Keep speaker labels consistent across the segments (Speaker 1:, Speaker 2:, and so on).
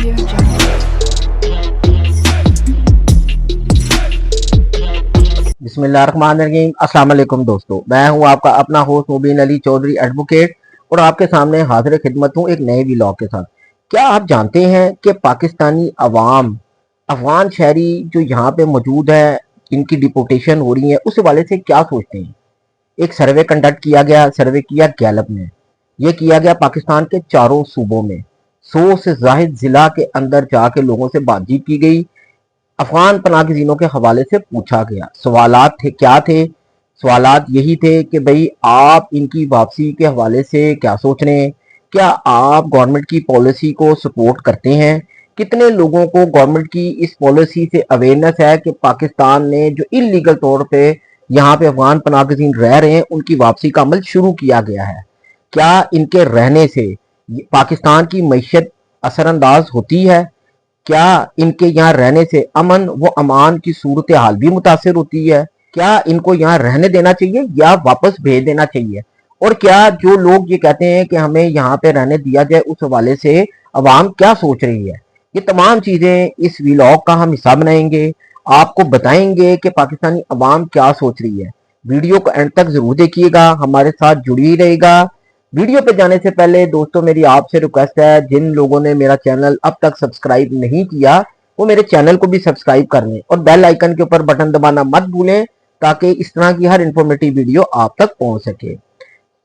Speaker 1: बिस्मिल्लाहिर्रहमानिर्रहीम। अस्सलाम वालेकुम दोस्तों, मैं हूं आपका अपना होस्ट मुबीन अली चौधरी एडवोकेट और आपके सामने हाजिर खिदमत हूं एक नए व्लॉग के साथ। क्या आप जानते हैं कि पाकिस्तानी अवाम, अफगान शहरी जो यहाँ पे मौजूद है, इनकी डिपोटेशन हो रही है, उस हवाले से क्या सोचते हैं? एक सर्वे कंडक्ट किया गया, सर्वे किया गैलप ने। ये किया गया पाकिस्तान के चारों सूबों में, 100 से जाहिद जिला के अंदर जाके लोगों से बातचीत की गई। अफगान पनाहगज़ीनों के हवाले से पूछा गया। सवालात थे, क्या थे? सवालात यही थे कि भाई आप इनकी वापसी के हवाले से क्या सोच रहे हैं? क्या आप गवर्नमेंट की पॉलिसी को सपोर्ट करते हैं? कितने लोगों को गवर्नमेंट की इस पॉलिसी से अवेयरनेस है कि पाकिस्तान ने जो इलीगल तौर पे यहाँ पे अफगान पनाहगज़ीन रह रहे हैं उनकी वापसी का अमल शुरू किया गया है? क्या इनके रहने से पाकिस्तान की मईशत असरअंदाज होती है? क्या इनके यहाँ रहने से अमन व अमान की सूरत हाल भी मुतासिर होती है? क्या इनको यहाँ रहने देना चाहिए या वापस भेज देना चाहिए? और क्या जो लोग ये कहते हैं कि हमें यहाँ पे रहने दिया जाए, उस हवाले से अवाम क्या सोच रही है? ये तमाम चीजें इस व्लॉग का हम हिस्सा बनाएंगे, आपको बताएंगे कि पाकिस्तानी अवाम क्या सोच रही है। वीडियो को एंड तक जरूर देखिएगा, हमारे साथ जुड़ी ही रहेगा। वीडियो पे जाने से पहले दोस्तों मेरी आपसे रिक्वेस्ट है, जिन लोगों ने मेरा चैनल अब तक सब्सक्राइब नहीं किया वो मेरे चैनल को भी सब्सक्राइब कर लें और बेल आइकन के ऊपर बटन दबाना मत भूलें ताकि इस तरह की हर इंफॉर्मेटिव वीडियो आप तक पहुंच सके।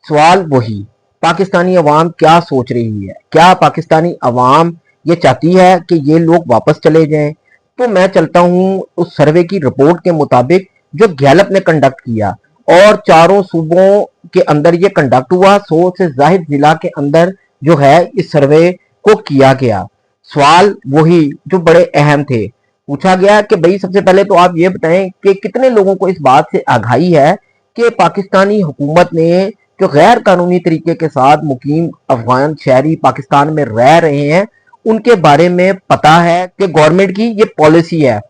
Speaker 1: सवाल वही, पाकिस्तानी अवाम क्या सोच रही है? क्या पाकिस्तानी अवाम ये चाहती है कि ये लोग वापस चले जाएं? तो मैं चलता हूं उस सर्वे की रिपोर्ट के मुताबिक जो गैलप ने कंडक्ट किया और चारों सूबों के अंदर ये कंडक्ट हुआ। 100 से जाहिद जिला के अंदर जो है इस सर्वे को किया गया। सवाल वही जो बड़े अहम थे, पूछा गया कि भाई सबसे पहले तो आप ये बताएं कि कितने लोगों को इस बात से आगाही है कि पाकिस्तानी हुकूमत ने जो गैर कानूनी तरीके के साथ मुकीम अफगान शहरी पाकिस्तान में रह रहे हैं उनके बारे में पता है कि गवर्नमेंट की ये पॉलिसी है।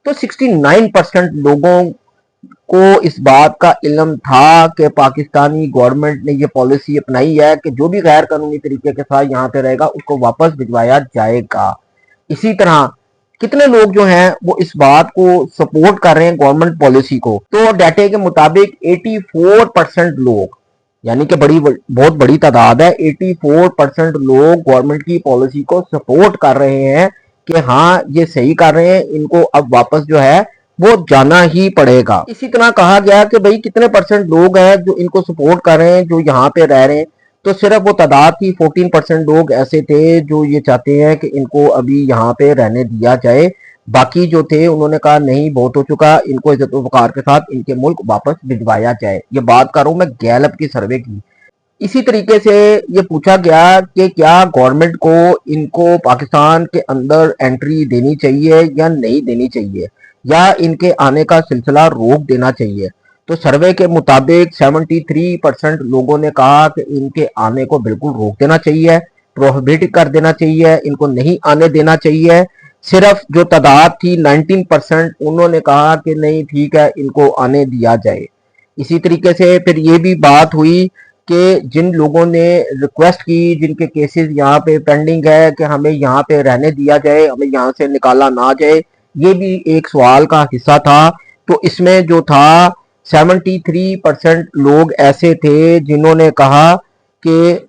Speaker 1: तो 69% लोगों को इस बात का इल्म था कि पाकिस्तानी गवर्नमेंट ने ये पॉलिसी अपनाई है कि जो भी गैर कानूनी तरीके के साथ यहाँ पे रहेगा उसको वापस भिजवाया जाएगा। इसी तरह कितने लोग जो हैं वो इस बात को सपोर्ट कर रहे हैं गवर्नमेंट पॉलिसी को? तो डाटे के मुताबिक 84% लोग, यानी कि बहुत बड़ी तादाद है, 84% लोग गवर्नमेंट की पॉलिसी को सपोर्ट कर रहे हैं कि हाँ ये सही कर रहे हैं, इनको अब वापस जो है वो जाना ही पड़ेगा। इसी तरह कहा गया कि भाई कितने परसेंट लोग हैं जो इनको सपोर्ट कर रहे हैं, जो यहाँ पे रह रहे हैं? तो सिर्फ वो तादाद थी, 14% लोग ऐसे थे जो ये चाहते हैं कि इनको अभी यहाँ पे रहने दिया जाए। बाकी जो थे उन्होंने कहा नहीं, बहुत हो चुका, इनको इज्जत वकार के साथ इनके मुल्क वापस भिजवाया जाए। ये बात कर रहा हूँ मैं गैलप की सर्वे की। इसी तरीके से ये पूछा गया कि क्या गवर्नमेंट को इनको पाकिस्तान के अंदर एंट्री देनी चाहिए या नहीं देनी चाहिए, या इनके आने का सिलसिला रोक देना चाहिए? तो सर्वे के मुताबिक 73% लोगों ने कहा कि इनके आने को बिल्कुल रोक देना चाहिए, प्रोहिबिट कर देना चाहिए, इनको नहीं आने देना चाहिए। सिर्फ जो तादाद थी 19%, उन्होंने कहा कि नहीं ठीक है, इनको आने दिया जाए। इसी तरीके से फिर ये भी बात हुई कि जिन लोगों ने रिक्वेस्ट की, जिनके केसेस यहाँ पे पेंडिंग है कि हमें यहाँ पे रहने दिया जाए, हमें यहाँ से निकाला ना जाए, ये भी एक सवाल का हिस्सा था। तो इसमें जो था 73% लोग ऐसे थे जिन्होंने कहा कि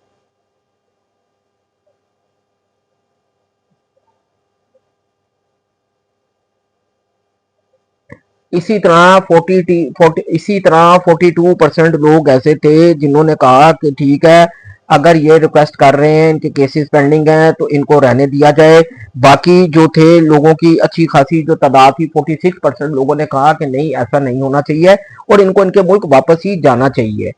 Speaker 1: इसी तरह 42% लोग ऐसे थे जिन्होंने कहा कि ठीक है, अगर ये रिक्वेस्ट कर रहे हैं, इनके केसेस पेंडिंग हैं, तो इनको रहने दिया जाए। बाकी जो थे लोगों की अच्छी खासी जो तादाद थी, 46% लोगों ने कहा कि नहीं, ऐसा नहीं होना चाहिए और इनको इनके मुल्क वापस ही जाना चाहिए।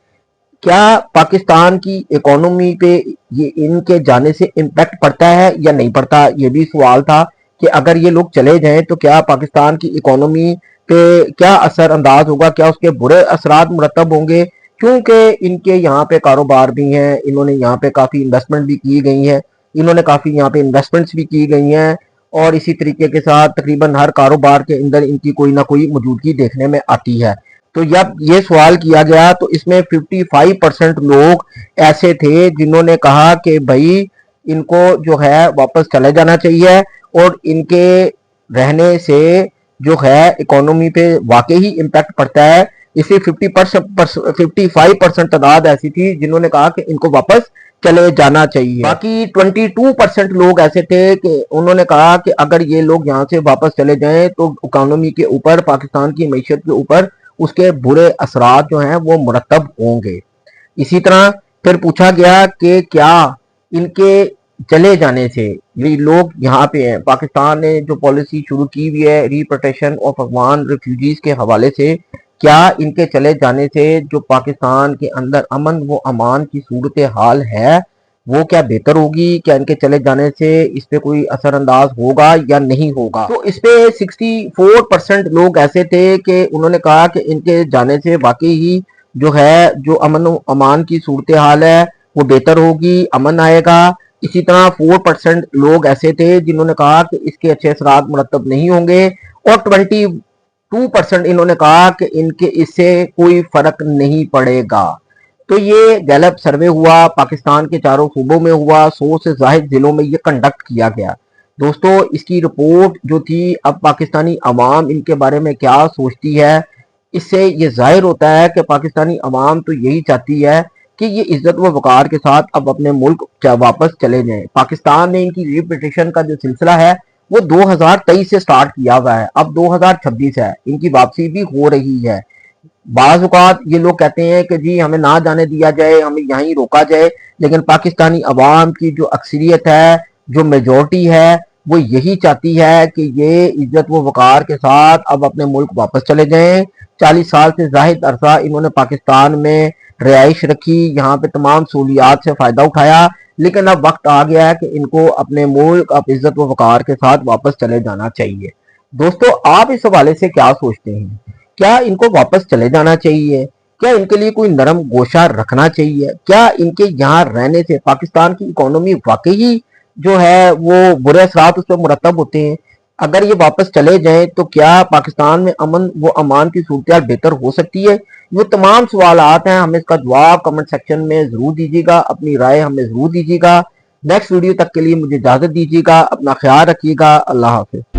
Speaker 1: क्या पाकिस्तान की इकोनॉमी पे ये इनके जाने से इम्पैक्ट पड़ता है या नहीं पड़ता? ये भी सवाल था कि अगर ये लोग चले जाएं तो क्या पाकिस्तान की इकोनॉमी पे क्या असर अंदाज होगा, क्या उसके बुरे असरात मुरतब होंगे? क्योंकि इनके यहाँ पे कारोबार भी हैं, इन्होंने यहाँ पे काफ़ी इन्वेस्टमेंट भी की गई है, इन्होंने काफ़ी यहाँ पे इन्वेस्टमेंट्स भी की गई हैं और इसी तरीके के साथ तकरीबन हर कारोबार के अंदर इनकी कोई ना कोई मौजूदगी देखने में आती है। तो जब ये सवाल किया गया तो इसमें 55% लोग ऐसे थे जिन्होंने कहा कि भाई ان کو جو ہے واپس چلے جانا چاہیے اور ان کے رہنے سے جو ہے اکانومی پہ واقعی امپیکٹ پڑتا ہے. اس لیے 55% تعداد ایسی تھی جنہوں نے کہا کہ ان کو واپس چلے جانا چاہیے. باقی 22% لوگ ایسے تھے کہ انہوں نے کہا کہ اگر یہ لوگ یہاں سے واپس چلے جائیں تو اکانومی کے اوپر، پاکستان کی معیشت کے اوپر اس کے برے اثرات جو ہیں وہ مرتب ہوں گے. اسی طرح پھر پوچھا گیا کہ کیا ان کے چلے جانے سے، یہ لوگ یہاں پہ ہیں، پاکستان نے جو پالیسی شروع کی ہوئی ہے ری پروٹیکشن آف افغان ریفیوجیز کے حوالے سے، کیا ان کے چلے جانے سے جو پاکستان کے اندر امن و امان کی صورتحال ہے وہ کیا بہتر ہوگی؟ کیا ان کے چلے جانے سے اس پہ کوئی اثر انداز ہوگا یا نہیں ہوگا؟ تو اس پہ 64% لوگ ایسے تھے کہ انہوں نے کہا کہ ان کے جانے سے واقعی ہی جو ہے جو امن و امان کی صورتحال ہے وہ بہتر ہوگی، امن آئے گا. اسی طرح 4% لوگ ایسے تھے جنہوں نے کہا کہ اس کے اچھے اثرات مرتب نہیں ہوں گے، اور 22% انہوں نے کہا کہ ان کے اس سے کوئی فرق نہیں پڑے گا. تو یہ گیلپ سروے ہوا، پاکستان کے چاروں صوبوں میں ہوا، 100 سے زائد ضلعوں میں یہ کنڈکٹ کیا گیا. دوستو اس کی رپورٹ جو تھی، اب پاکستانی عوام ان کے بارے میں کیا سوچتی ہے، اس سے یہ ظاہر ہوتا ہے کہ پاکستانی عوام تو یہی چاہتی ہے کہ یہ عزت و وقار کے ساتھ اب اپنے ملک واپس چلے جائیں. پاکستان نے ان کی ری پیٹیشن کا جو سلسلہ ہے وہ 2023 سے سٹارٹ کیا ہوا ہے، اب 2026 ہے، ان کی واپسی بھی ہو رہی ہے. بعض اوقات یہ لوگ کہتے ہیں کہ جی ہمیں نہ جانے دیا جائے، ہمیں یہیں روکا جائے، لیکن پاکستانی عوام کی جو اکثریت ہے، جو میجورٹی ہے، وہ یہی چاہتی ہے کہ یہ عزت و وقار کے ساتھ اب اپنے ملک واپس چلے جائیں. 40 سال سے زائد عرصہ انہوں نے پاکستان میں رہائش رکھی، یہاں پہ تمام سہولیات سے فائدہ اٹھایا، لیکن اب وقت آ گیا ہے کہ ان کو اپنے ملک اب عزت و وقار کے ساتھ واپس چلے جانا چاہیے. دوستو آپ اس حوالے سے کیا سوچتے ہیں؟ کیا ان کو واپس چلے جانا چاہیے؟ کیا ان کے لیے کوئی نرم گوشہ رکھنا چاہیے؟ کیا ان کے یہاں رہنے سے پاکستان کی اکانومی واقعی جو ہے وہ برے اثرات اس پہ مرتب ہوتے ہیں؟ اگر یہ واپس چلے جائیں تو کیا پاکستان میں امن و امان کی صورتحال بہتر ہو سکتی ہے؟ وہ تمام سوالات ہیں، ہمیں اس کا جواب کمنٹ سیکشن میں ضرور دیجیے گا، اپنی رائے ہمیں ضرور دیجیے گا. نیکسٹ ویڈیو تک کے لیے مجھے اجازت دیجیے گا، اپنا خیال رکھیے گا. اللہ حافظ.